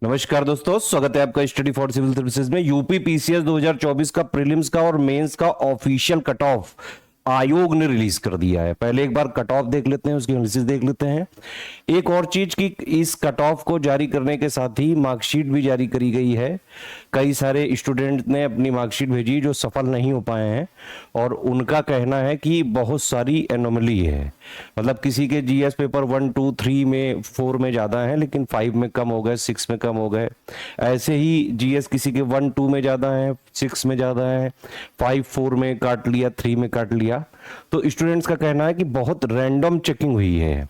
नमस्कार दोस्तों, स्वागत है आपका स्टडी फॉर सिविल सर्विसेज में। यूपी पीसीएस 2024 का प्रीलिम्स का और मेंस का ऑफिशियल कट ऑफ आयोग ने रिलीज कर दिया है। पहले एक बार कट ऑफ देख लेते हैं, उसकी एनालिसिस देख लेते हैं। एक और चीज की, इस कट ऑफ को जारी करने के साथ ही मार्कशीट भी जारी करी गई है। कई सारे स्टूडेंट ने अपनी मार्कशीट भेजी जो सफल नहीं हो पाए हैं, और उनका कहना है कि बहुत सारी एनोमली है। मतलब किसी के जीएस पेपर 1 2 3 में 4 में ज्यादा है, लेकिन 5 में कम हो गए, 6 में कम हो गए। ऐसे ही जीएस किसी के 1 2 में ज्यादा है, 6 में ज्यादा है, 5 4 में काट लिया, 3 में काट लिया। तो स्टूडेंट्स का कहना है कि बहुत रैंडम चेकिंग हुई है।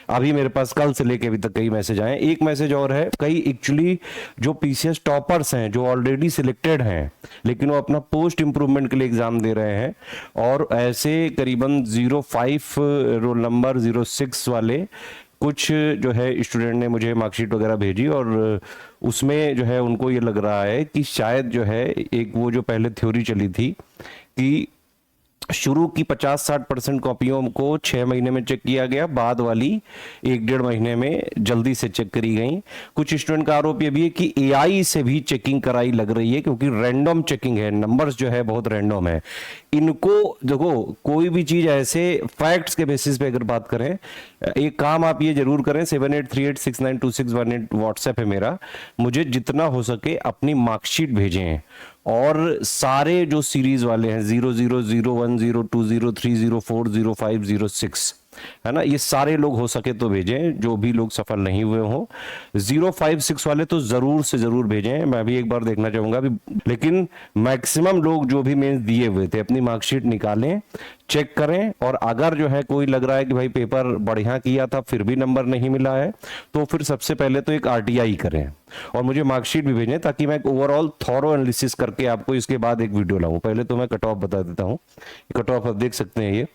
अभी मेरे पास कल से लेके अभी तक कई मैसेज आए। एक मैसेज और है, कई एक्चुअली जो पीसीएस टॉपर्स हैं, जो ऑलरेडी सिलेक्टेड हैं, लेकिन वो अपना पोस्ट इंप्रूवमेंट के लिए एग्जाम दे रहे हैं, और ऐसे करीबन 05 रोल नंबर 06 वाले कुछ जो है स्टूडेंट ने मुझे मार्कशीट वगैरह भेजी, और उसमें जो है उनको ये लग रहा है कि शायद जो है एक वो जो पहले थ्योरी चली थी कि शुरू की 50-60% कॉपियों को 6 महीने में चेक किया गया, बाद वाली 1-1.5 महीने में जल्दी से चेक करी गई। कुछ स्टूडेंट का आरोप ये भी है कि एआई से भी चेकिंग कराई लग रही है, क्योंकि रैंडम चेकिंग है, नंबर्स जो है बहुत रैंडम है। इनको देखो, कोई भी चीज ऐसे फैक्ट्स के बेसिस पे अगर बात करें, एक काम आप ये जरूर करें, 7838692618 व्हाट्सएप है मेरा, मुझे जितना हो सके अपनी मार्कशीट भेजें। और सारे जो सीरीज वाले हैं 00010203040506 है ना, ये सारे लोग हो सके तो भेजें, जो भी लोग सफल नहीं हुए हों। 056 वाले तो जरूर से जरूर भेजें, मैं भी एक बार देखना चाहूंगा अभी। लेकिन मैक्सिमम लोग जो भी मेंस दिए हुए थे अपनी मार्कशीट निकालें, चेक करें, और अगर जो है कोई लग रहा है कि भाई पेपर बढ़िया किया था फिर भी नंबर नहीं मिला है, तो फिर सबसे पहले तो एक आरटीआई करें और मुझे मार्कशीट भी भेजें, ताकि मैं एक ओवरऑल थॉरो एनालिसिस करके आपको इसके बाद एक वीडियो लाऊं। पहले तो मैं कट ऑफ बता देता हूं। कट ऑफ आप देख सकते हैं, ये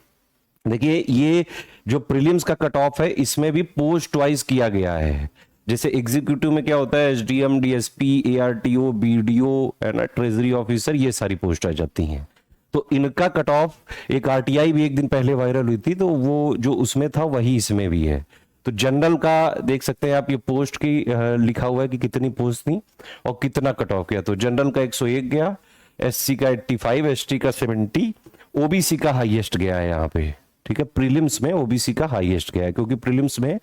देखिए, ये जो प्रीलिम्स का कट ऑफ है इसमें भी पोस्ट वाइज किया गया है। जैसे एग्जीक्यूटिव में क्या होता है, एसडीएम, डीएसपी, एआरटीओ, बीडीओ है ना, ट्रेजरी ऑफिसर, ये सारी पोस्ट आ जाती हैं। तो इनका कट ऑफ, एक आरटीआई भी एक दिन पहले वायरल हुई थी, तो वो जो उसमें था वही इसमें भी है। तो जनरल का देख सकते हैं आप, ये पोस्ट की लिखा हुआ है कि कितनी पोस्ट थी और कितना कट ऑफ किया। तो जनरल का 101 गया, एससी का 85, एसटी का 70, ओबीसी का हाईएस्ट गया है यहाँ पे। ठीक है, प्रीलिम्स में ओबीसी का हाईएस्ट गया है, क्योंकि प्रीलिम्स में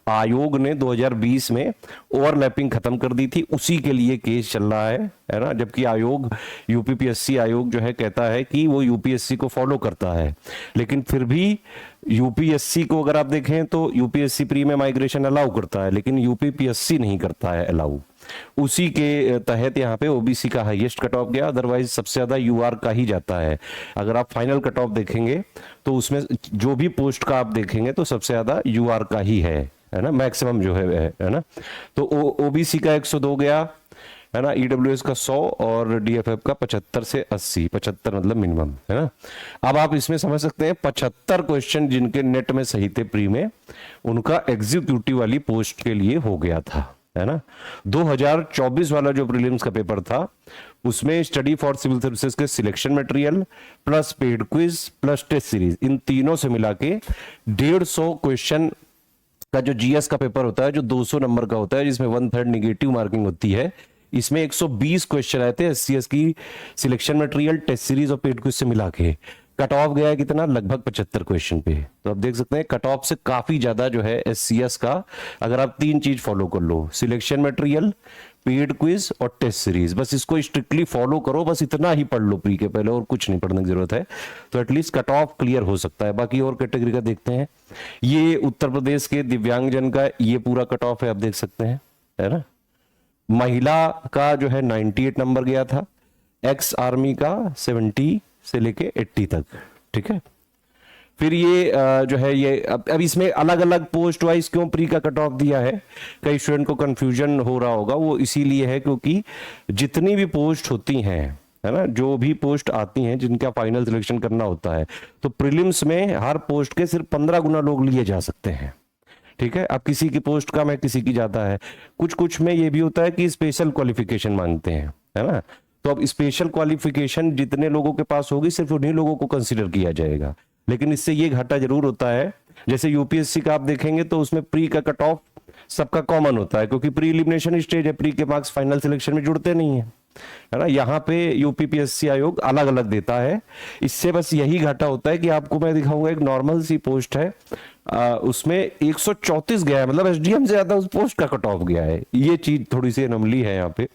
आयोग ने 2020 में ओवरलैपिंग खत्म कर दी थी, उसी के लिए केस चल रहा है ना। जबकि आयोग, यूपीपीएससी आयोग जो है कहता है कि वो यूपीएससी को फॉलो करता है, लेकिन फिर भी यूपीएससी को अगर आप देखें तो यूपीएससी प्री में माइग्रेशन अलाउ करता है, लेकिन यूपीपीएससी नहीं करता है अलाउ। उसी के तहत यहाँ पे ओबीसी का हाईएस्ट कट ऑफ गया, अदरवाइज सबसे ज्यादा यूआर का ही जाता है। अगर आप फाइनल कट ऑफ देखेंगे तो उसमें जो भी पोस्ट का आप देखेंगे तो सबसे ज्यादा यूआर का ही है ना, मैक्सिमम जो है ना। तो ओबीसी का 102 गया है ना, ईडब्ल्यूएस का 100 और डीएफएफ का 75 से 80, 75 मतलब मिनिमम है ना। अब आप इसमें समझ सकते हैं 75 क्वेश्चन जिनके नेट में सही थे प्री में, उनका एग्जीक्यूटिव वाली पोस्ट के लिए हो गया था, है ना। 2024 वाला जो प्रीलिम्स का पेपर था उसमें स्टडी फॉर सिविल सर्विसेज के selection material plus paid quiz plus test series, इन तीनों से मिला के 150 क्वेश्चन का जो जीएस का पेपर होता है, जो 200 नंबर का होता है, जिसमें 1/3 निगेटिव मार्किंग होती है, इसमें 120 क्वेश्चन आए थे एससीएस की सिलेक्शन मटेरियल, टेस्ट सीरीज और पेड क्विज से मिला के। कट ऑफ गया है कितना, लगभग 75 क्वेश्चन पे। तो आप देख सकते हैं कट ऑफ से काफी ज्यादा जो है एससीएस का, अगर आप 3 चीज फॉलो कर लो, सिलेक्शन मटेरियल, पेड क्विज और टेस्ट सीरीज, बस इसको स्ट्रिक्टली फॉलो करो, बस इतना ही पढ़ लो प्री के पहले, और कुछ नहीं पढ़ने की जरूरत है, तो एटलीस्ट कट ऑफ क्लियर हो सकता है। बाकी और कैटेगरी का देखते हैं। ये उत्तर प्रदेश के दिव्यांगजन का ये पूरा कट ऑफ है, आप देख सकते हैं, है ना। महिला का जो है 98 नंबर गया था, एक्स आर्मी का 70 से लेके 80 तक। ठीक है, फिर ये जो है ये अब इसमें अलग अलग पोस्ट वाइज क्यों प्री का कट ऑफ दिया है, कई स्टूडेंट को कंफ्यूजन हो रहा होगा। वो इसीलिए है क्योंकि जितनी भी पोस्ट होती हैं, है ना, जो भी पोस्ट आती हैं जिनका फाइनल सिलेक्शन करना होता है, तो प्रीलिम्स में हर पोस्ट के सिर्फ 15 गुना लोग लिए जा सकते हैं। ठीक है, अब किसी की पोस्ट कम है, किसी की ज्यादा है। कुछ कुछ में ये भी होता है कि स्पेशल क्वालिफिकेशन मांगते हैं, है ना। तो अब स्पेशल क्वालिफिकेशन जितने लोगों के पास होगी सिर्फ उन्हीं लोगों को कंसीडर किया जाएगा, लेकिन इससे ये घाटा जरूर होता है। जैसे यूपीएससी का आप देखेंगे तो उसमें प्री का कट ऑफ सबका कॉमन होता है, क्योंकि प्री एलिमिनेशन स्टेज है, प्री के मार्क्स फाइनल सिलेक्शन में जुड़ते नहीं है ना। यहाँ पे यूपीपीएससी आयोग अलग अलग देता है। इससे बस यही घाटा होता है कि आपको मैं दिखाऊंगा, एक नॉर्मल सी पोस्ट है, उसमें 134 गया है, मतलब एसडीएम से ज्यादा उस पोस्ट का कट ऑफ गया है। ये चीज थोड़ी सी एनोमली है यहाँ पे।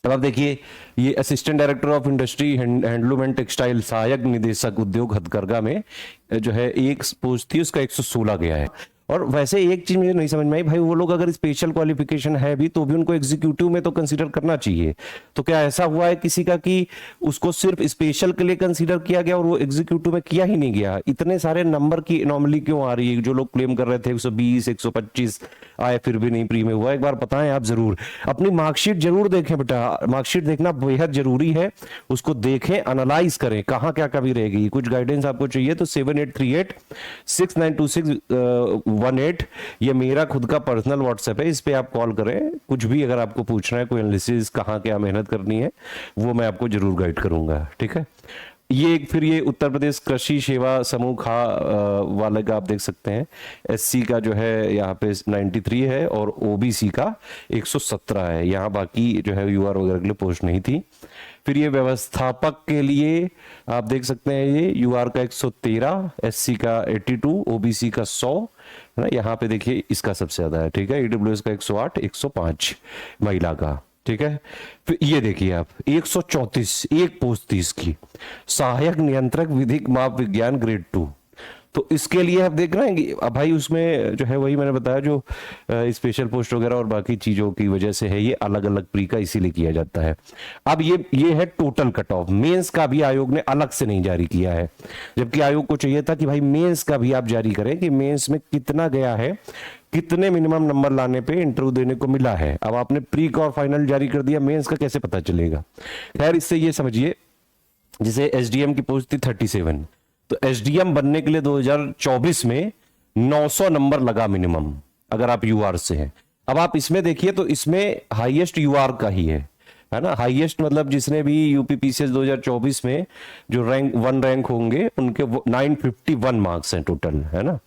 अब आप देखिए, ये assistant director of industry handloom and textile, सहायक निदेशक उद्योग हथकरघा में जो है एक पोस्ट थी, उसका 116 गया है। और वैसे एक चीज मुझे नहीं समझ में आई भाई, वो लोग अगर स्पेशल क्वालिफिकेशन है भी तो भी उनको एग्जीक्यूटिव में तो कंसीडर करना चाहिए। तो क्या ऐसा हुआ है किसी का कि उसको सिर्फ स्पेशल के लिए कंसीडर किया गया और वो एग्जीक्यूटिव में किया ही नहीं गया? इतने सारे नंबर की एनॉमली क्यों आ रही है? जो लोग क्लेम कर रहे थे 120 125 आए फिर भी नहीं प्री में हुआ, एक बार बताएं आप जरूर। अपनी मार्कशीट जरूर देखें बेटा, मार्कशीट देखना बेहद जरूरी है। उसको देखें, एनालाइज करें कहाँ क्या कमी रह गई। कुछ गाइडेंस आपको चाहिए तो 7838692618 ये मेरा खुद का पर्सनल व्हाट्सएप है, इस पे आप कॉल करें। कुछ भी अगर आपको पूछना है, कोई एनालिसिस कहाँ क्या मेहनत करनी है, वो मैं आपको जरूर गाइड करूंगा, ठीक है। ये फिर ये उत्तर प्रदेश कृषि सेवा समूह खा वाले का आप देख सकते हैं, एससी का जो है यहाँ पे 93 है और ओबीसी का 117 है। यहाँ बाकी जो है यूआर वगैरह के लिए पोस्ट नहीं थी। फिर ये व्यवस्थापक के लिए आप देख सकते हैं, ये यूआर का 113, एससी का 82, ओबीसी का 100 है ना। यहाँ पे देखिए इसका सबसे ज्यादा है, ठीक है। ईडब्ल्यूएस का 108, 105 महिला का, ठीक है। फिर ये देखिए आप 134 एक पोस्ट थी इसकी, सहायक नियंत्रक विधिक माप विज्ञान ग्रेड 2। तो इसके लिए आप देख रहे हैं अब भाई उसमें जो है वही मैंने बताया, जो स्पेशल पोस्ट वगैरह और बाकी चीजों की वजह से है, ये अलग अलग प्री का इसीलिए किया जाता है। अब ये है टोटल कट ऑफ। मेंस का भी आयोग ने अलग से नहीं जारी किया है, जबकि आयोग को चाहिए था कि भाई मेंस का भी आप जारी करें कि मेंस में कितना गया है, कितने मिनिमम नंबर लाने पे इंटरव्यू देने को मिला है। अब आपने प्री का और फाइनल जारी कर दिया, मेंस का कैसे पता चलेगा? खैर, इससे ये समझिए, जिसे एसडीएम की पोस्ट थी 37, तो एसडीएम बनने के लिए 2024 में 900 नंबर लगा मिनिमम, अगर आप यूआर से हैं। अब आप इसमें देखिए तो इसमें हाईएस्ट यूआर का ही है ना। हाईएस्ट मतलब जिसने भी यूपीपीसीएस 2024 में जो रैंक 1 रैंक होंगे उनके 951 मार्क्स हैं टोटल, है ना।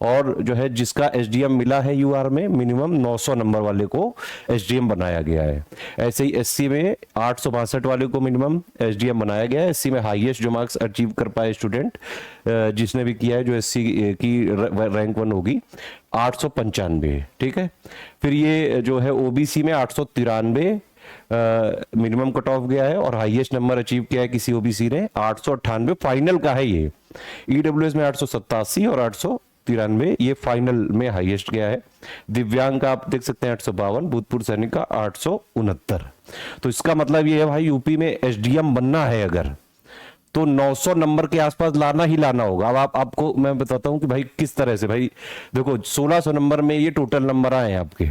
और जो है जिसका एसडीएम मिला है यूआर में, मिनिमम 900 नंबर वाले को एसडीएम बनाया गया है। ऐसे ही एससी में 862 वाले को मिनिमम एसडीएम बनाया गया है। एससी में हाईएस्ट जो मार्क्स अचीव कर पाए स्टूडेंट जिसने भी किया है, जो एससी की रैंक 1 होगी, 895, ठीक है। फिर ये जो है ओबीसी में 893 मिनिमम कट ऑफ गया है और हाईएस्ट नंबर अचीव किया है किसी ओबीसी ने 898 फाइनल का है ये। ईडब्ल्यूएस में 887 और 893 ये फाइनल में हाईएस्ट गया है। दिव्यांग का आप देख सकते हैं 852, भूतपूर्व सैनिक का 869। तो इसका मतलब ये है भाई, यूपी में एसडीएम बनना है अगर, तो 900 नंबर के आसपास लाना ही लाना होगा। अब आपको मैं बताता हूं कि भाई किस तरह से। भाई देखो 1600 नंबर में ये टोटल नंबर आए हैं आपके।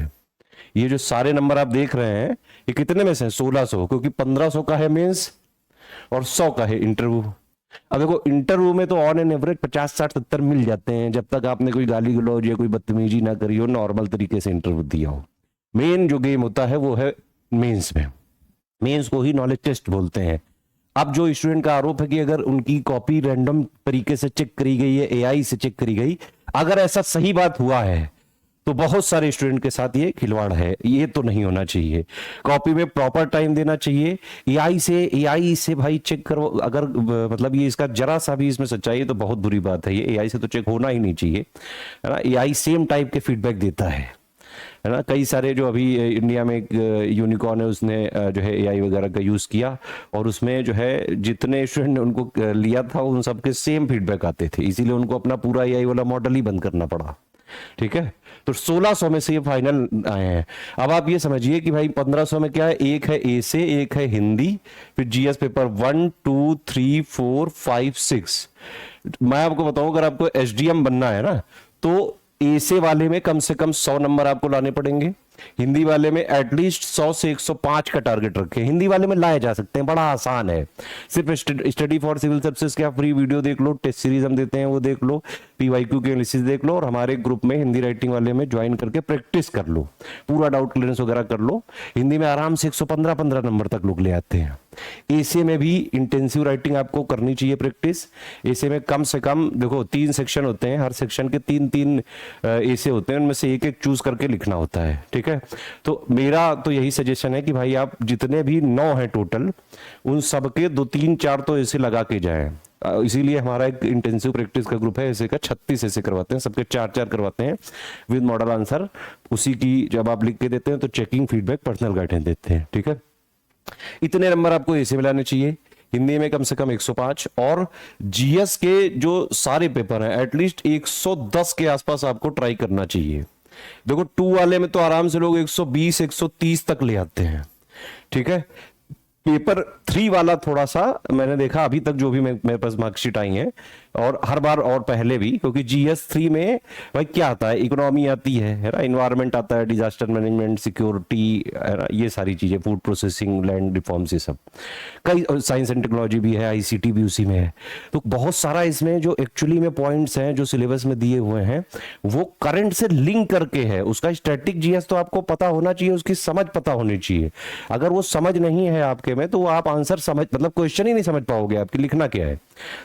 ये जो सारे नंबर आप देख रहे हैं ये कितने में से? 1600, क्योंकि 1500 का है मेंस और 100 का है इंटरव्यू। अब देखो इंटरव्यू में तो ऑन एन एवरेज 50 60 70 मिल जाते हैं, जब तक आपने कोई गाली गलौज या कोई बदतमीजी ना करी हो, नॉर्मल तरीके से इंटरव्यू दिया हो। मेन जो गेम होता है वो है मेंस में। मेंस को ही नॉलेज टेस्ट बोलते हैं। अब जो स्टूडेंट का आरोप है कि अगर उनकी कॉपी रैंडम तरीके से चेक करी गई है, एआई से चेक करी गई, अगर ऐसा सही बात हुआ है तो बहुत सारे स्टूडेंट के साथ ये खिलवाड़ है। ये तो नहीं होना चाहिए। कॉपी में प्रॉपर टाइम देना चाहिए। एआई से भाई चेक करो, अगर मतलब ये इसका जरा सा भी इसमें सच्चाई है तो बहुत बुरी बात है। ये एआई से तो चेक होना ही नहीं चाहिए, है ना। एआई सेम टाइप के फीडबैक देता है ना। कई सारे जो अभी इंडिया में एक यूनिकॉर्न है, उसने जो है एआई वगैरह का यूज किया और उसमें जो है जितने स्टूडेंट ने उनको लिया था उन सबके सेम फीडबैक आते थे, इसीलिए उनको अपना पूरा एआई वाला मॉडल ही बंद करना पड़ा, ठीक है। तो 1600 में से ये फाइनल आए हैं। अब आप ये समझिए कि भाई 1500 में क्या है, एक है ए से, एक है हिंदी, फिर जीएस पेपर 1 2 3 4 5 6। मैं आपको बताऊं, अगर आपको एसडीएम बनना है ना तो एसे वाले में कम से कम 100 नंबर आपको लाने पड़ेंगे। हिंदी वाले में एटलीस्ट 100 से 105 का टारगेट रखें। हिंदी वाले में लाए जा सकते हैं, बड़ा आसान है। सिर्फ स्टडी फॉर सिविल सर्विसेज के आप फ्री वीडियो देख लो, टेस्ट सीरीज हम देते हैं वो देख लो, पीवाईक्यू के एनालिसिस देख लो और हमारे ग्रुप में हिंदी राइटिंग वाले में ज्वाइन करके प्रैक्टिस कर लो, पूरा डाउट क्लियरेंस वगैरह कर लो। हिंदी में आराम से 115 नंबर तक लोग ले आते हैं। एसे में भी इंटेंसिव राइटिंग आपको करनी चाहिए प्रैक्टिस। एसे में कम से कम देखो 3 सेक्शन होते हैं, हर सेक्शन के 3-3 एसे होते हैं, उनमें से एक एक चूज करके लिखना होता है, ठीक है। तो मेरा तो यही सजेशन है कि भाई आप जितने भी 9 हैं टोटल, उन सबके 2-3-4 तो एसे लगा के जाएं। इसीलिए हमारा एक इंटेंसिव प्रैक्टिस का ग्रुप है, ऐसे का 36 ऐसे करवाते हैं, सबके 4-4 करवाते हैं विद मॉडल आंसर। उसी की जब आप लिख के देते हैं तो चेकिंग, फीडबैक, पर्सनल गाइडेंस देते हैं, ठीक है। इतने नंबर आपको ऐसे मिलाने चाहिए। हिंदी में कम से कम 105 और जीएस के जो सारे पेपर हैं एटलीस्ट 110 के आसपास आपको ट्राई करना चाहिए। देखो 2 वाले में तो आराम से लोग 120 130 तक ले आते हैं, ठीक है। पेपर 3 वाला थोड़ा सा मैंने देखा अभी तक जो भी मेरे पास मार्कशीट आई है, और हर बार और पहले भी, क्योंकि जीएस 3 में भाई क्या आता है, इकोनॉमी आती है ना, इन्वायरमेंट आता है, डिजास्टर मैनेजमेंट, सिक्योरिटी, है ना, ये सारी चीजें, फूड प्रोसेसिंग, लैंड रिफॉर्म्स, ये सब कई, साइंस एंड टेक्नोलॉजी भी है, आईसीटी भी उसी में है। तो बहुत सारा इसमें जो एक्चुअली में पॉइंट्स हैं जो सिलेबस में दिए हुए हैं वो करंट से लिंक करके है। उसका स्टैटिक जीएस तो आपको पता होना चाहिए, उसकी समझ पता होनी चाहिए। अगर वो समझ नहीं है आपके में तो आप आंसर समझ, मतलब क्वेश्चन ही नहीं समझ पाओगे आपकी लिखना क्या है।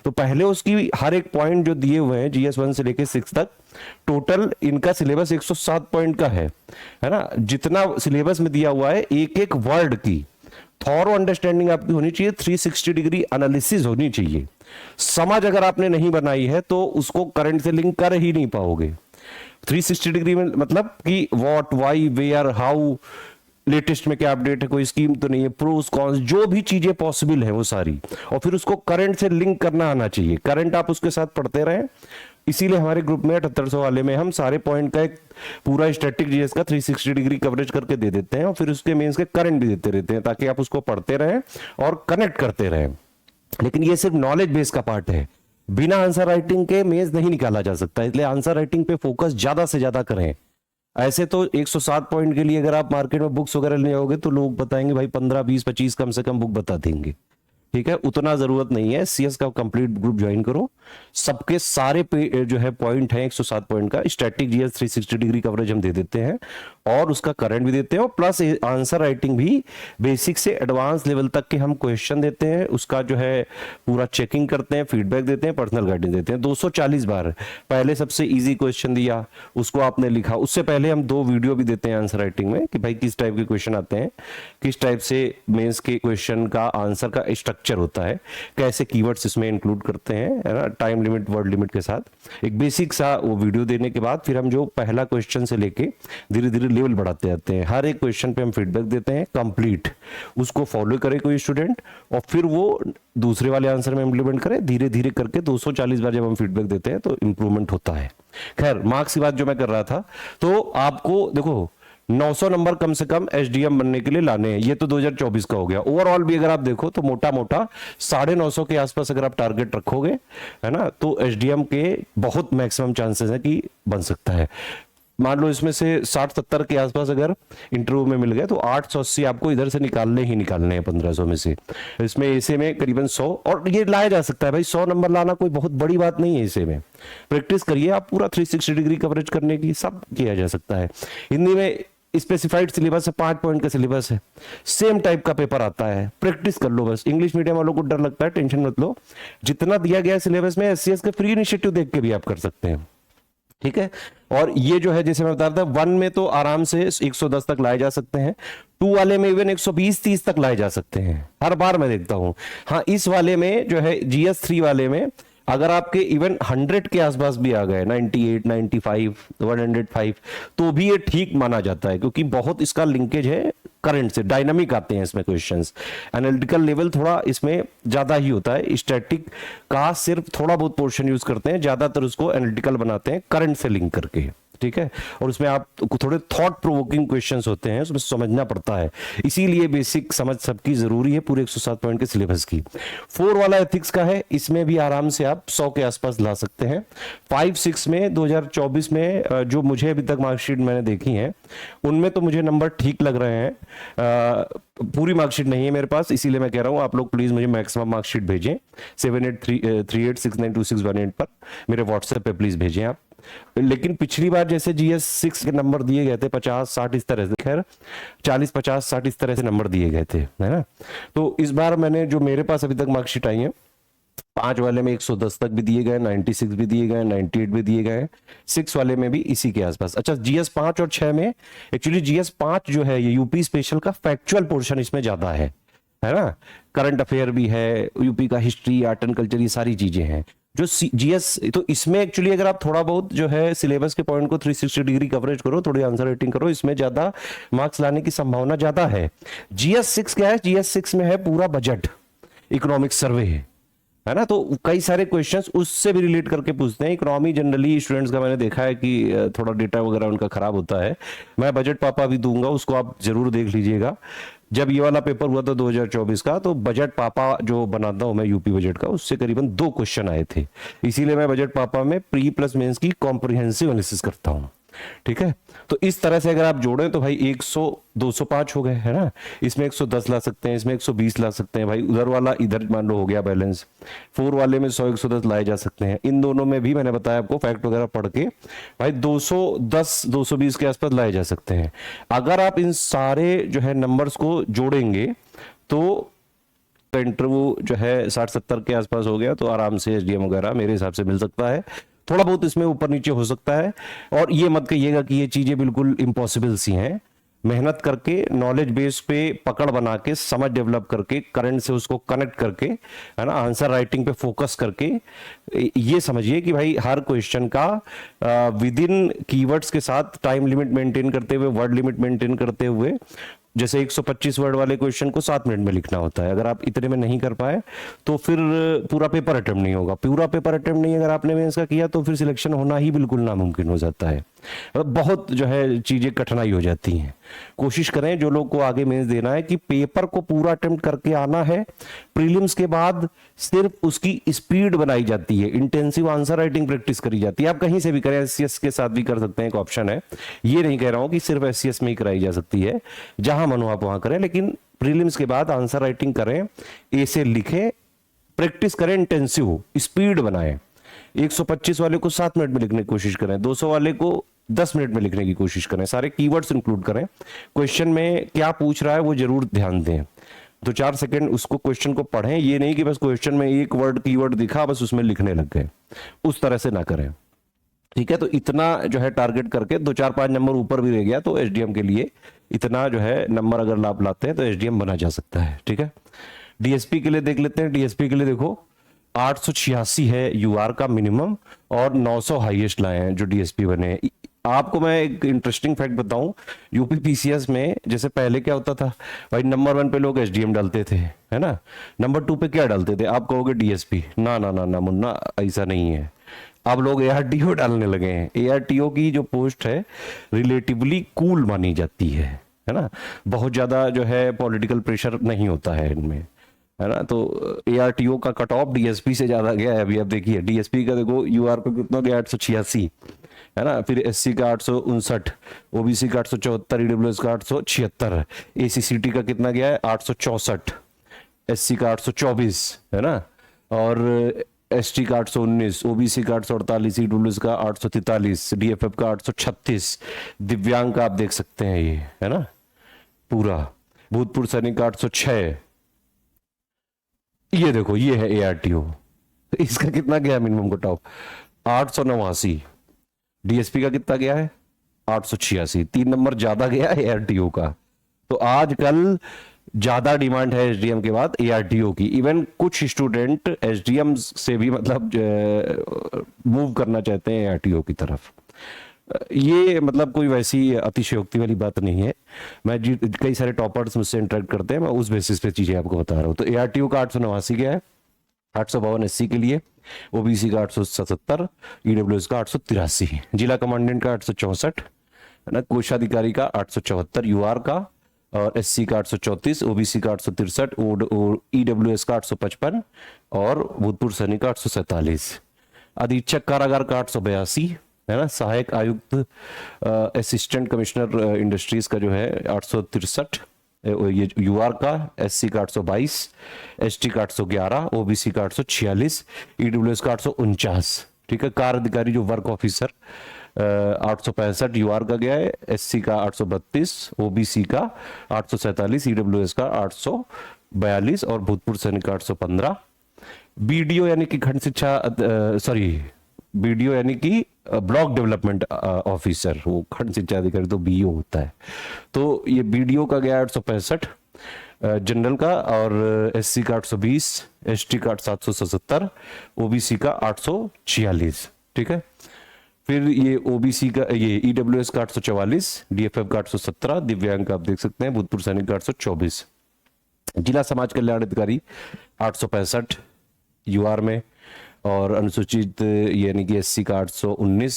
तो पहले उसकी हर एक पॉइंट जो दिए हुए हैं जीएस 1 से लेके 6 तक, टोटल इनका सिलेबस 107 पॉइंट का है ना। जितना सिलेबस में दिया हुआ है एक एक वर्ड की थॉरो अंडरस्टैंडिंग आपकी होनी चाहिए, 360 डिग्री एनालिसिस होनी चाहिए। समझ अगर आपने नहीं बनाई है तो उसको करंट से लिंक कर ही नहीं पाओगे। 360 डिग्री में मतलब कि what, why, where, how, latest में क्या अपडेट है, कोई स्कीम तो नहीं है, प्रोस कॉन्स, जो भी चीजें पॉसिबल है वो सारी, और फिर उसको करंट से लिंक करना आना चाहिए। करंट आप उसके साथ पढ़ते रहें। इसीलिए हमारे ग्रुप में 7800 वाले में हम सारे पॉइंट का एक पूरा स्टैटिक जीएस का 360 डिग्री कवरेज करके दे देते हैं, और फिर उसके मेंस के करंट भी देते रहते हैं ताकि आप उसको पढ़ते रहें और कनेक्ट करते रहें। लेकिन ये सिर्फ नॉलेज बेस का पार्ट है, बिना आंसर राइटिंग के मेंस नहीं निकाला जा सकता, इसलिए आंसर राइटिंग पे फोकस ज्यादा से ज्यादा करें। ऐसे तो 107 पॉइंट के लिए अगर आप मार्केट में बुक्स वगैरह लेने जाओगे तो लोग बताएंगे भाई 15 20 25 कम से कम बुक बता देंगे, ठीक है। उतना जरूरत नहीं है। सीएस का कंप्लीट ग्रुप ज्वाइन करो, सबके सारे जो है पॉइंट है 107 पॉइंट का, स्टैटिक जीएस 360 डिग्री कवरेज हम दे देते हैं और उसका करंट भी देते हैं, और प्लस आंसर राइटिंग भी बेसिक से एडवांस लेवल तक के हम क्वेश्चन देते हैं, उसका जो है पूरा चेकिंग करते हैं, फीडबैक देते हैं, पर्सनल गाइडेंस देते हैं। 240 बार पहले सबसे इजी क्वेश्चन दिया, उसको आपने लिखा, उससे पहले हम 2 वीडियो भी देते हैं आंसर राइटिंग में कि भाई किस टाइप के क्वेश्चन आते हैं, किस टाइप से मेंस के क्वेश्चन का आंसर का स्ट्रक्चर होता है, कैसे कीवर्ड्स इसमें इंक्लूड करते हैं, है ना, टाइम लिमिट, वर्ड लिमिट के साथ एक बेसिक सा वो वीडियो देने के बाद फिर हम जो पहला क्वेश्चन से लेके धीरे धीरे लेवल बढ़ाते जाते हैं। हर एक क्वेश्चन पे हम फीडबैक देते हैं कंप्लीट, उसको फॉलो करे कोई स्टूडेंट और फिर वो दूसरे वाले आंसर में इंप्लीमेंट करे, धीरे धीरे करके 240 बार जब हम फीडबैक देते हैं तो इंप्रूवमेंट होता है। खैर, मार्क्स की बात जो मैं कर रहा था, तो आपको देखो 900 नंबर कम से कम एसडीएम बनने के लिए लाने हैं। ये तो 2024 का हो गया। ओवरऑल भी अगर आप देखो तो मोटा मोटा 950 के आसपास अगर आप टारगेट रखोगे, है ना, तो एसडीएम के बहुत मैक्सिमम चांसेस है कि बन सकता है। मान लो इसमें से 60-70 के आसपास अगर इंटरव्यू में मिल गए तो 880 आपको इधर से निकालने ही निकालने हैं 1500 में से। इसमें ऐसे में करीबन 100, और ये लाया जा सकता है भाई, 100 नंबर लाना कोई बहुत बड़ी बात नहीं है। ऐसे में प्रैक्टिस करिए आप, पूरा 360 डिग्री कवरेज करने की सब किया जा सकता है। हिंदी में स्पेसिफाइड सिलेबस है, 5 पॉइंट का सिलेबस है, सेम टाइप का पेपर आता है, प्रैक्टिस कर लो बस। इंग्लिश मीडियम वालों को डर लगता है, टेंशन मत लो, जितना दिया गया सिलेबस में एससीएस के फ्री इनिशिएटिव देख के भी आप कर सकते हैं, ठीक है। और ये जो है जैसे मैं बता रहा था, 1 में तो आराम से 110 तक लाए जा सकते हैं, 2 वाले में इवन 120-30 तक लाए जा सकते हैं, हर बार मैं देखता हूं। हाँ, इस वाले में जो है जीएस 3 वाले में अगर आपके इवन 100 के आसपास भी आ गए, 98, 95, 105, तो भी ये ठीक माना जाता है, क्योंकि बहुत इसका लिंकेज है करंट से, डायनामिक आते हैं इसमें क्वेश्चंस। एनालिटिकल लेवल थोड़ा इसमें ज्यादा ही होता है, स्टैटिक का सिर्फ थोड़ा बहुत पोर्शन यूज करते हैं, ज्यादातर उसको एनालिटिकल बनाते हैं करंट से लिंक करके, ठीक है। और उसमें आप थोड़े थॉट प्रोवोकिंग क्वेश्चंस होते हैं, उसमें समझना पड़ता है, इसीलिए बेसिक समझ सबकी जरूरी है पूरे 107 पॉइंट के सिलेबस की। 4 वाला एथिक्स का है, इसमें भी आराम से आप 100 के आसपास ला सकते हैं। 5-6 में 2024 में जो मुझे अभी तक मार्कशीट मैंने देखी है उनमें तो मुझे नंबर ठीक लग रहे हैं। पूरी मार्कशीट नहीं है मेरे पास, इसीलिए मैं कह रहा हूं आप लोग प्लीज मुझे मैक्सिमम मार्कशीट भेजें 7838692618 पर, मेरे व्हाट्सएप पे प्लीज भेजें आप। लेकिन पिछली बार जैसे जीएस 6 के नंबर दिए गए थे 50-60 इस तरह से, खैर 40-50-60 इस तरह से नंबर दिए गए थे, है ना। तो इस बार मैंने जो मेरे पास अभी तक मार्कशीट आई है, 5 वाले में 110 तक भी दिए गए, 96 भी दिए गए, 98 भी दिए गए, 6 वाले में भी इसी के आसपास। अच्छा, जीएस 5 और 6 में एक्चुअली जीएस 5 जो है ये यूपी स्पेशल का फैक्चुअल पोर्शन इसमें ज्यादा है ना। करंट अफेयर भी है, यूपी का हिस्ट्री, आर्ट एंड कल्चर, ये सारी चीजें हैं जो जीएस। तो इसमें एक्चुअली अगर आप थोड़ा बहुत जो है सिलेबस के पॉइंट को 360 डिग्री कवरेज करो, थोड़ी आंसर राइटिंग करो, इसमें ज्यादा मार्क्स लाने की संभावना ज्यादा है। जीएस 6 क्या है? जीएस 6 में है पूरा बजट, इकोनॉमिक सर्वे है ना। तो कई सारे क्वेश्चंस उससे भी रिलेट करके पूछते हैं। इकोनॉमी जनरली स्टूडेंट्स का मैंने देखा है कि थोड़ा डेटा वगैरह उनका खराब होता है। मैं बजट पापा भी दूंगा, उसको आप जरूर देख लीजिएगा। जब ये वाला पेपर हुआ था 2024 का, तो बजट पापा जो बनाता हूं मैं यूपी बजट का, उससे करीबन 2 क्वेश्चन आए थे। इसीलिए मैं बजट पापा में प्री प्लस मेंस की कॉम्प्रिहेंसिव एनालिसिस करता हूं, ठीक है। तो इस तरह से अगर आप जोड़ें तो भाई 100 205 हो गए, है ना। इसमें 110 ला सकते हैं, इसमें 120 ला सकते हैं भाई, उधर वाला इधर मान लो हो गया बैलेंस। 4 वाले में 100 110 लाए जा सकते हैं। इन दोनों में भी मैंने बताया आपको फैक्ट वगैरह पढ़ के भाई 210 220 के आसपास लाए जा सकते हैं। अगर आप इन सारे जो है नंबर्स को जोड़ेंगे तो इंटरव्यू जो है 60-70 के आसपास हो गया, तो आराम से एसडीएम वगैरह मेरे हिसाब से मिल सकता है। थोड़ा बहुत इसमें ऊपर नीचे हो सकता है, और ये मत कहिएगा कि ये चीजें बिल्कुल इम्पॉसिबल सी हैं। मेहनत करके, नॉलेज बेस पे पकड़ बना के, समझ डेवलप करके, करंट से उसको कनेक्ट करके, है ना, आंसर राइटिंग पे फोकस करके, ये समझिए कि भाई हर क्वेश्चन का विद इन कीवर्ड्स के साथ टाइम लिमिट मेंटेन करते हुए, वर्ड लिमिट मेंटेन करते हुए, जैसे 125 वर्ड वाले क्वेश्चन को 7 मिनट में लिखना होता है, अगर आप इतने में नहीं कर पाए तो फिर पूरा पेपर अटेम्प्ट नहीं होगा। पूरा पेपर अटेम्प्ट नहीं अगर आपने मेंस का किया तो फिर सिलेक्शन होना ही बिल्कुल नामुमकिन हो जाता है। बहुत जो है चीजें कठिनाई हो जाती हैं। कोशिश करें जो लोग को आगे मेंस देना है कि पेपर को पूरा अटेम्प्ट करके आना है। प्रीलिम्स के बाद सिर्फ उसकी स्पीड बनाई जाती है, इंटेंसिव आंसर राइटिंग प्रैक्टिस करी जाती है। आप कहीं से भी करें, एससीएस के साथ भी कर सकते हैं, एक ऑप्शन है। ये नहीं कह रहा हूं कि सिर्फ एससीएस में ही कराई जा सकती है, जहां मन हो आप वहां करें, लेकिन प्रीलिम्स के बाद आंसर राइटिंग करें, ए से लिखें, प्रैक्टिस करें, इंटेंसिव स्पीड बनाएं। 125 वाले को 7 मिनट में लिखने की कोशिश करें, 200 वाले को 10 मिनट में लिखने की कोशिश करें, सारे कीवर्ड्स इंक्लूड करें। क्वेश्चन में क्या पूछ रहा है वो जरूर ध्यान दें, 2-4 सेकंड उसको क्वेश्चन को पढ़ें। ये नहीं कि बस क्वेश्चन में एक वर्ड कीवर्ड दिखा बस उसमें लिखने लग गए, उस तरह से ना करें, ठीक है। तो इतना जो है टारगेट करके 2-4-5 नंबर ऊपर भी रह गया तो एसडीएम के लिए इतना जो है नंबर अगर लाभ लाते हैं तो एसडीएम बना जा सकता है, ठीक है। डीएसपी के लिए देख लेते हैं। डीएसपी के लिए देखो 886 है यूआर का मिनिमम और 900 हाईएस्ट लाए हैं जो डीएसपी बने। आपको मैं एक इंटरेस्टिंग फैक्ट बताऊं, यूपी पीसीएस में जैसे पहले क्या होता था भाई, नंबर 1 पे लोग एसडीएम डालते थे, है ना। नंबर 2 पे क्या डालते थे? आप कहोगे डीएसपी। ना ना ना ना मुन्ना, ऐसा नहीं है। अब लोग एआरटीओ डालने लगे हैं। एआरटीओ की जो पोस्ट है रिलेटिवली कूल मानी जाती है ना। बहुत ज्यादा जो है पॉलिटिकल प्रेशर नहीं होता है इनमें, है ना। तो एआरटीओ का कट ऑफ डीएसपी से ज्यादा गया है अभी। अब देखिए डीएसपी का देखो यूआर पे कितना गया, 886, है ना। फिर एससी का 859, ओबीसी का 874, ईडब्ल्यूएस का 876, एसीसीटी का कितना गया है 864, एससी का 824, है ना, और एसटी का 819, ओबीसी का 848, ईडब्ल्यूएस का 843, डीएफएफ का 836, दिव्यांग का आप देख सकते हैं ये, है ना, पूरा। भूतपूर्व सैनिक का 806, ये देखो ये है एआरटीओ, इसका कितना गया मिनिमम कट ऑफ 889। डीएसपी का कितना गया है 886, 3 नंबर ज्यादा गया है एआरटीओ का। तो आजकल ज्यादा डिमांड है एसडीएम के बाद एआरटीओ की। इवन कुछ स्टूडेंट एसडीएम से भी मतलब मूव करना चाहते हैं एआरटीओ की तरफ। ये मतलब कोई वैसी अतिशयोक्ति वाली बात नहीं है। मैं कई सारे टॉपर्स मुझसे इंटरेक्ट करते हैं, मैं उस बेसिस पे चीजें आपको बता रहा हूँ। तो एआरटीओ का 889 गया है, 852 एससी के लिए, ओबीसी का 877, ईडब्ल्यूएस का 883, जिला कमांडेंट का 864, है ना, कोषाधिकारी का 874 यूआर का, और एससी का 834, ओबीसी का 863, ईडब्ल्यूएस का 855 और भूतपूर्व सैनिक का 847, अधीक्षक कारागार का 882, है ना, सहायक आयुक्त असिस्टेंट कमिश्नर इंडस्ट्रीज का जो है 863, ये यूआर का, एससी का 822, एसटी का 811, ओबीसी का 846, ईडब्ल्यूएस का 849, ठीक है। कार अधिकारी जो वर्क ऑफिसर 865 यूआर का गया है, एससी का 832, ओबीसी का 847, ईडब्ल्यूएस का 842 और भूतपूर्व सैनिक का 815। बीडीओ यानी कि खंड शिक्षा बीडीओ यानी कि ब्लॉक डेवलपमेंट ऑफिसर, वो खंड शिक्षा अधिकारी तो बीओ होता है। तो ये बीडीओ का गया 865 जनरल का, और एससी का 820, एसटी का 777, ओबीसी का 846। ठीक है। फिर ये ओबीसी का, ये ईडब्ल्यूएस का 844, डीएफएफ का 817, दिव्यांग का आप देख सकते हैं, भूतपूर्व सैनिक का 824। जिला समाज कल्याण अधिकारी 865 यूआर में, और अनुसूचित यानी कि एससी का 819,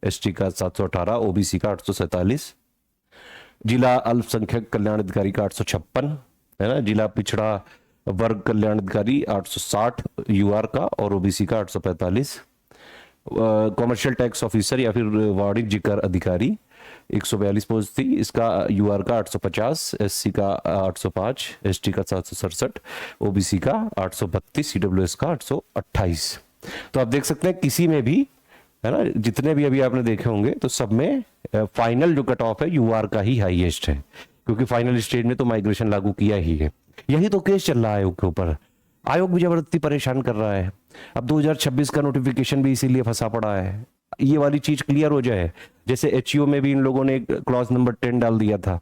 एसटी का 718, ओबीसी का 847। जिला अल्पसंख्यक कल्याण अधिकारी का 856 है ना। जिला पिछड़ा वर्ग कल्याण अधिकारी 860 यूआर का, और ओबीसी का 845। कॉमर्शियल टैक्स ऑफिसर या फिर वाणिज्य कर अधिकारी 142 पोस्ट थी, इसका यूआर का 850, एससी का 805, एसटी का 767, ओबीसी का 832, ईडब्ल्यूएस का 828। तो आप देख सकते हैं किसी में भी, है ना, जितने भी अभी आपने देखे होंगे तो सब में फाइनल जो कट ऑफ है यूआर का ही हाईएस्ट है, क्योंकि फाइनल स्टेज में तो माइग्रेशन लागू किया ही है। यही तो केस चल रहा है आयोग के ऊपर। आयोग भी जबरदस्ती परेशान कर रहा है। अब 2026 का नोटिफिकेशन भी इसीलिए फंसा पड़ा है, ये वाली चीज क्लियर हो जाए। जैसे एचईओ में भी इन लोगों ने क्लॉज नंबर 10 डाल दिया था,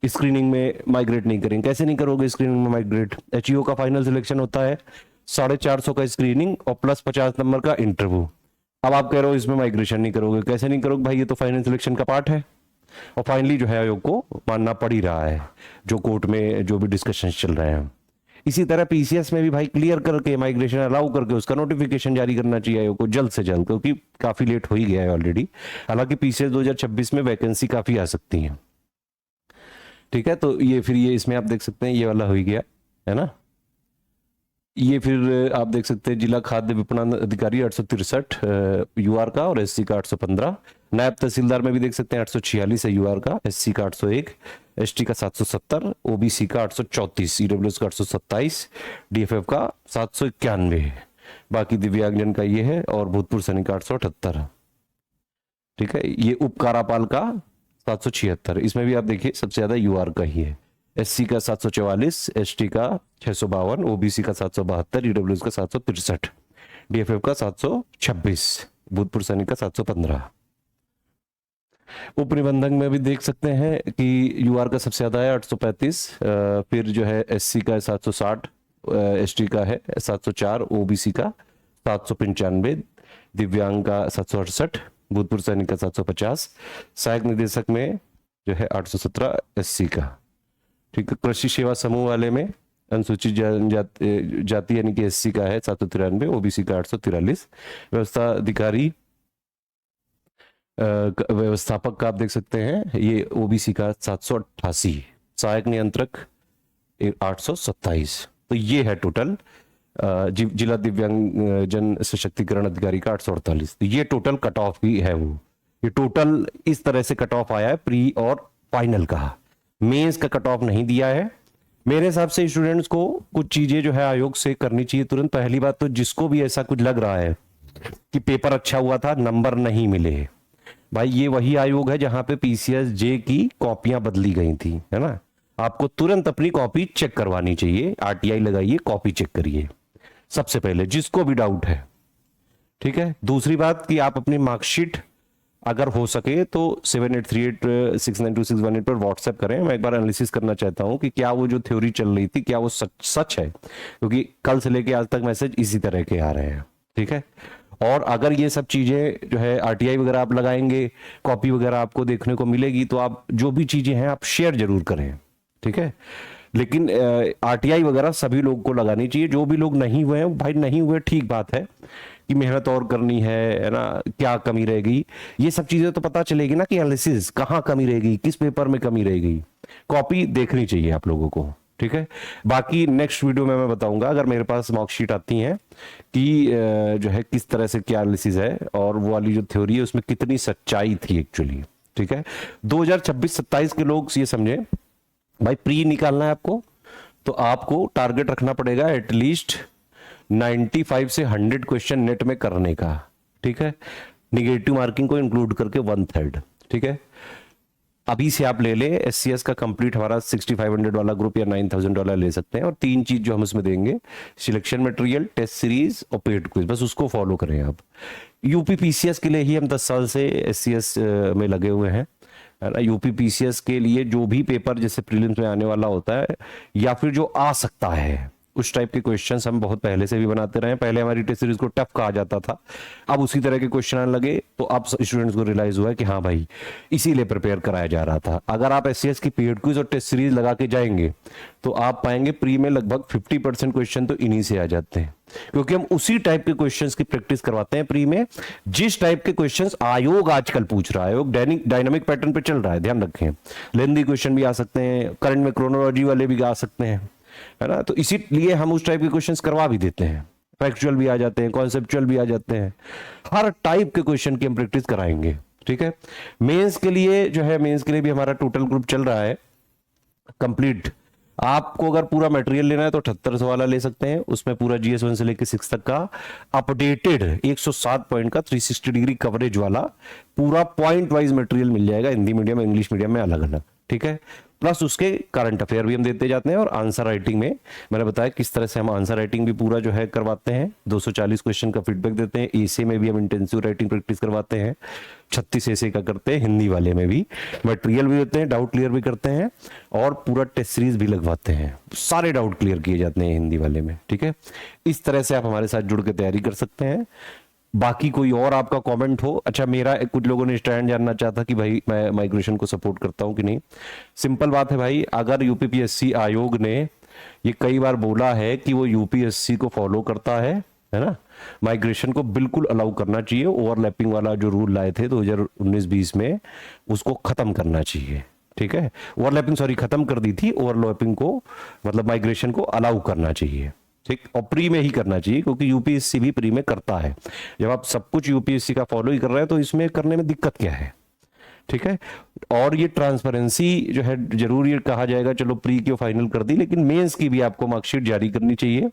स्क्रीनिंग में माइग्रेट नहीं करेंगे। कैसे नहीं करोगे स्क्रीनिंग में माइग्रेट? एचईओ का फाइनल सिलेक्शन होता है 450 का स्क्रीनिंग और प्लस 50 नंबर का इंटरव्यू। अब आप कह रहे हो इसमें माइग्रेशन नहीं करोगे, कैसे नहीं करोगे भाई? ये तो फाइनल सिलेक्शन का पार्ट है, और फाइनली जो है आयोग को मानना पड़ ही रहा है, जो कोर्ट में जो भी डिस्कशन चल रहे हैं। इसी तरह पीसीएस में भी भाई क्लियर करके माइग्रेशन अलाउ करके उसका नोटिफिकेशन जारी करना चाहिए आयोग को जल्द से जल्द, क्योंकि काफी लेट हो ही गया है ऑलरेडी। हालांकि पीसीएस 2026 में वैकेंसी काफी आ सकती है। ठीक है। तो ये फिर ये इसमें आप देख सकते हैं ये वाला हो ही गया है ना। ये फिर आप देख सकते हैं जिला खाद्य विपणन अधिकारी 863 यूआर का, और एससी का 815। नायब तहसीलदार में भी देख सकते हैं 846 है यूआर का, एससी का 801, एसटी का 770, ओबीसी का 834, ईडब्ल्यूएस का 827, डीएफएफ का 791। बाकी दिव्यांगजन का ये है, और भूतपूर्व सैनिक का 878। ठीक है। ये उपकारापाल का 776, इसमें भी आप देखिए सबसे ज्यादा यूआर का ही है। एससी का 744, एसटी का 652, ओबीसी का 772, ईडब्ल्यूएस का 763, डीएफएफ का 726, भूतपूर्व सैनिक का 715। उप निबंधक में भी देख सकते हैं कि यूआर का सबसे ज्यादा है 835, फिर जो है एससी का 760, एसटी का है 704, ओबीसी का 795, दिव्यांग का 768, भूतपूर्व सैनिक का 750, सहायक निदेशक में जो है 817 एससी का। ठीक है। कृषि सेवा समूह वाले में अनुसूचित जाति यानी कि एससी का है 793, ओबीसी का 843। व्यवस्था अधिकारी व्यवस्थापक का आप देख सकते हैं ये ओबीसी का 788, सहायक नियंत्रक 827। तो ये है टोटल। जिला दिव्यांग जन सशक्तिकरण अधिकारी का 848। तो ये टोटल कट ऑफ ही है। वो ये टोटल इस तरह से कट ऑफ आया है प्री और फाइनल का। मेंस का कट ऑफ नहीं दिया है। मेरे हिसाब से स्टूडेंट्स को कुछ चीजें जो है आयोग से करनी चाहिए तुरंत। पहली बात तो जिसको भी ऐसा कुछ लग रहा है कि पेपर अच्छा हुआ था नंबर नहीं मिले, भाई ये वही आयोग है जहां पे पीसीएस जे की कॉपियां बदली गई थी, है ना। आपको तुरंत अपनी कॉपी चेक करवानी चाहिए, आरटीआई लगाइए, कॉपी चेक करिए सबसे पहले, जिसको भी डाउट है। ठीक है। दूसरी बात कि आप अपनी मार्कशीट अगर हो सके तो 7838692618 पर व्हाट्सएप करें। मैं एक बार एनालिसिस करना चाहता हूं कि क्या वो जो थ्योरी चल रही थी क्या वो सच है, क्योंकि कल से लेके आज तक मैसेज इसी तरह के आ रहे हैं। ठीक है। और अगर ये सब चीजें जो है आरटीआई वगैरह आप लगाएंगे, कॉपी वगैरह आपको देखने को मिलेगी, तो आप जो भी चीजें हैं आप शेयर जरूर करें। ठीक है। लेकिन आरटीआई वगैरह सभी लोग को लगानी चाहिए। जो भी लोग नहीं हुए हैं भाई नहीं हुए, ठीक बात है कि मेहनत और करनी है ना, क्या कमी रहेगी, ये सब चीजें तो पता चलेगी ना कि एनालिसिस कहाँ कमी रहेगी, किस पेपर में कमी रहेगी। कॉपी देखनी चाहिए आप लोगों को। ठीक है। बाकी नेक्स्ट वीडियो में मैं बताऊंगा अगर मेरे पास मार्कशीट आती हैं कि जो है किस तरह से क्या एनालिसिस है और वो वाली जो थ्योरी है उसमें कितनी सच्चाई थी एक्चुअली। ठीक है। 2026-27 के लोग ये समझे भाई प्री निकालना है आपको, तो आपको टारगेट रखना पड़ेगा एटलीस्ट 95 से 100 क्वेश्चन नेट में करने का। ठीक है, निगेटिव मार्किंग को इंक्लूड करके 1/3, ठीक है। अभी से आप ले ले SCS का कंप्लीट हमारा 6500 वाला ग्रुप या $9000 ले सकते हैं, और 3 चीज जो हम उसमें देंगे, सिलेक्शन मटेरियल, टेस्ट सीरीज और पेड क्विज, बस उसको फॉलो करें आप। यूपी PCS के लिए ही हम 10 साल से SCS में लगे हुए हैं, है ना। यूपी PCS के लिए जो भी पेपर जैसे प्रीलिम्स में आने वाला होता है या फिर जो आ सकता है, उस टाइप के क्वेश्चंस हम बहुत पहले से भी बनाते रहे हैं। पहले हमारी टेस्ट सीरीज को टफ कहा जाता था, अब उसी तरह के क्वेश्चन आने लगे, तो अब स्टूडेंट्स को रियलाइज हुआ है कि हाँ भाई, इसीलिए प्रिपेयर कराया जा रहा था। अगर आप SCS की पेड क्विज और टेस्ट सीरीज लगा के जाएंगे तो आप पाएंगे प्री में लगभग 50% क्वेश्चन तो इन्हीं से आ जाते हैं, क्योंकि हम उसी टाइप के क्वेश्चंस की प्रैक्टिस करवाते हैं प्री में, जिस टाइप के क्वेश्चंस आयोग आजकल पूछ रहा है। आयोग डायनामिक पैटर्न पे चल रहा है, ध्यान रखें। लेंदी क्वेश्चन भी आ सकते हैं, करंट में क्रोनोलॉजी वाले भी आ सकते हैं, है ना। तो इसीलिए हम उस टाइप के क्वेश्चंस करवा भी देते हैं, फैक्चुअल भी आ जाते हैं, कॉन्सेप्चुअल भी आ जाते हैं, हर टाइप के क्वेश्चन की हम प्रैक्टिस कराएंगे, ठीक है। मेंस के लिए जो है, मेंस के लिए भी हमारा टोटल ग्रुप चल रहा है कंप्लीट। आपको अगर पूरा मटेरियल लेना है तो 7800 वाला ले सकते हैं, उसमें पूरा GS1 से लेकर 6 तक का अपडेटेड 107 पॉइंट का 360 डिग्री कवरेज वाला पूरा पॉइंट वाइज मटेरियल मिल जाएगा, हिंदी मीडियम इंग्लिश मीडियम में अलग अलग, ठीक है। प्लस उसके करंट अफेयर भी हम देते जाते हैं, और आंसर राइटिंग में मैंने बताया किस तरह से हम आंसर राइटिंग भी पूरा जो है करवाते हैं। 240 क्वेश्चन का फीडबैक देते हैं। एसे में भी हम इंटेंसिव राइटिंग प्रैक्टिस करवाते हैं, 36 एसे का करते हैं, हिंदी वाले में भी मटेरियल भी देते हैं, डाउट क्लियर भी करते हैं, और पूरा टेस्ट सीरीज भी लगवाते हैं। सारे डाउट क्लियर किए जाते हैं हिंदी वाले में, ठीक है। इस तरह से आप हमारे साथ जुड़ के तैयारी कर सकते हैं। बाकी कोई और आपका कमेंट हो। अच्छा, मेरा कुछ लोगों ने स्टैंड जानना चाहता कि भाई मैं माइग्रेशन को सपोर्ट करता हूं कि नहीं। सिंपल बात है भाई, अगर UPPSC आयोग ने ये कई बार बोला है कि वो UPSC को फॉलो करता है ना, माइग्रेशन को बिल्कुल अलाउ करना चाहिए। ओवरलैपिंग वाला जो रूल लाए थे 2019-20 में, उसको खत्म करना चाहिए, ठीक है। ओवरलैपिंग सॉरी खत्म कर दी थी, ओवरलैपिंग को मतलब माइग्रेशन को अलाउ करना चाहिए, ठीक, और प्री में ही करना चाहिए, क्योंकि UPSC भी प्री में करता है। जब आप सब कुछ UPSC का फॉलो ही कर रहे हैं तो इसमें करने में दिक्कत क्या है, ठीक है। और ये ट्रांसपेरेंसी जो है, जरूर ये कहा जाएगा चलो प्री की फाइनल कर दी, लेकिन मेंस की भी आपको मार्कशीट जारी करनी चाहिए,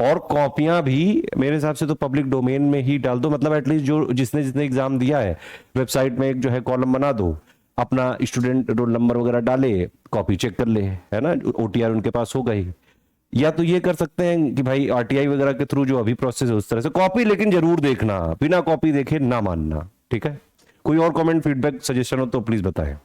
और कॉपियां भी मेरे हिसाब से तो पब्लिक डोमेन में ही डाल दो। मतलब एटलीस्ट जो जिसने जिसने एग्जाम दिया है, वेबसाइट में एक जो है कॉलम बना दो, अपना स्टूडेंट रोल नंबर वगैरह डाले, कॉपी चेक कर ले, है ना, OTR उनके पास होगा ही। या तो ये कर सकते हैं कि भाई RTI वगैरह के थ्रू जो अभी प्रोसेस है उस तरह से कॉपी, लेकिन जरूर देखना, बिना कॉपी देखे ना मानना, ठीक है। कोई और कमेंट, फीडबैक, सजेशन हो तो प्लीज बताएं।